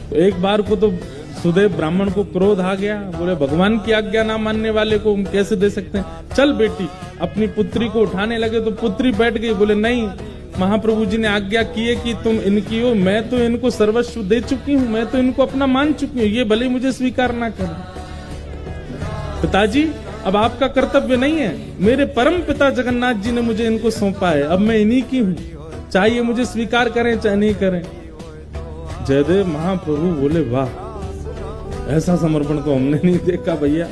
तो एक बार को तो सुदेव ब्राह्मण को क्रोध आ गया, बोले भगवान की आज्ञा ना मानने वाले को हम कैसे दे सकते हैं, चल बेटी। अपनी पुत्री को उठाने लगे तो पुत्री बैठ गई, बोले नहीं, महाप्रभु जी ने आज्ञा की है कि तुम इनकी हो, मैं तो इनको सर्वस्व दे चुकी हूँ, मैं तो इनको अपना मान चुकी हूँ, ये भले मुझे स्वीकार ना करें। पिताजी अब आपका कर्तव्य नहीं है, मेरे परम पिता जगन्नाथ जी ने मुझे इनको सौंपा है, अब मैं इन्हीं की हूँ, चाहे मुझे स्वीकार करें चाहे नहीं करें। जयदेव महाप्रभु बोले वाह, ऐसा समर्पण तो हमने नहीं देखा भैया।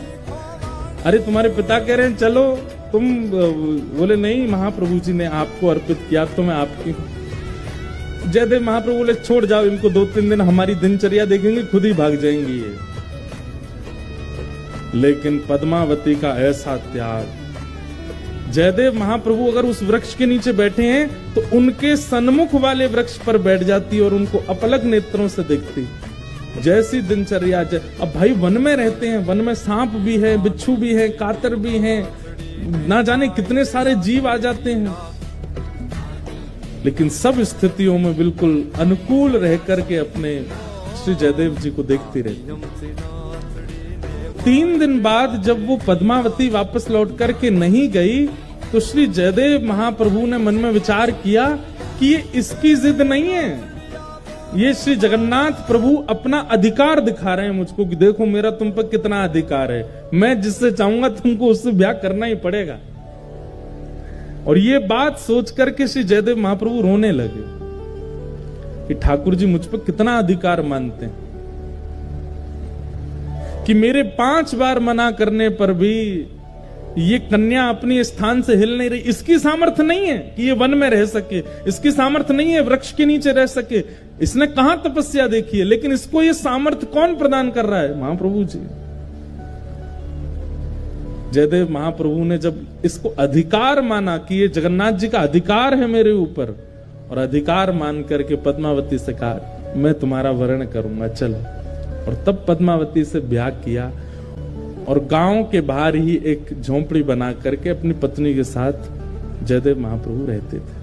अरे तुम्हारे पिता कह रहे हैं चलो तुम, बोले नहीं महाप्रभु जी ने आपको अर्पित किया तो मैं आपकी हूं। जयदेव महाप्रभु बोले छोड़ जाओ इनको, 2-3 दिन हमारी दिनचर्या देखेंगे खुद ही भाग जाएंगी ये। लेकिन पद्मावती का ऐसा त्याग, जयदेव महाप्रभु अगर उस वृक्ष के नीचे बैठे हैं तो उनके सन्मुख वाले वृक्ष पर बैठ जाती और उनको अपलक नेत्रों से देखती। जैसी दिनचर्या, अब भाई वन में रहते हैं, वन में सांप भी है, बिच्छू भी है, कातर भी है, ना जाने कितने सारे जीव आ जाते हैं, लेकिन सब स्थितियों में बिल्कुल अनुकूल रह करके अपने श्री जयदेव जी को देखती रहती। 3 दिन बाद जब वो पद्मावती वापस लौट करके नहीं गई तो श्री जयदेव महाप्रभु ने मन में विचार किया कि ये इसकी जिद नहीं है, ये श्री जगन्नाथ प्रभु अपना अधिकार दिखा रहे हैं मुझको कि देखो मेरा तुम पर कितना अधिकार है, मैं जिससे चाहूंगा तुमको उससे ब्याह करना ही पड़ेगा। और ये बात सोच करके श्री जयदेव महाप्रभु रोने लगे कि ठाकुर जी मुझ पर कितना अधिकार मानते हैं कि मेरे 5 बार मना करने पर भी ये कन्या अपनी स्थान से हिल नहीं रही। इसकी सामर्थ्य नहीं है कि ये वन में रह सके, इसकी सामर्थ्य नहीं है वृक्ष के नीचे रह सके, इसने कहां तपस्या देखी है, लेकिन इसको ये सामर्थ्य कौन प्रदान कर रहा है? महाप्रभु जी। जयदेव महाप्रभु ने जब इसको अधिकार माना कि ये जगन्नाथ जी का अधिकार है मेरे ऊपर, और अधिकार मान करके पद्मावती से कहा मैं तुम्हारा वर्ण करूंगा, चलो। और तब पद्मावती से ब्याह किया और गांव के बाहर ही एक झोंपड़ी बना करके अपनी पत्नी के साथ जयदेव महाप्रभु रहते थे।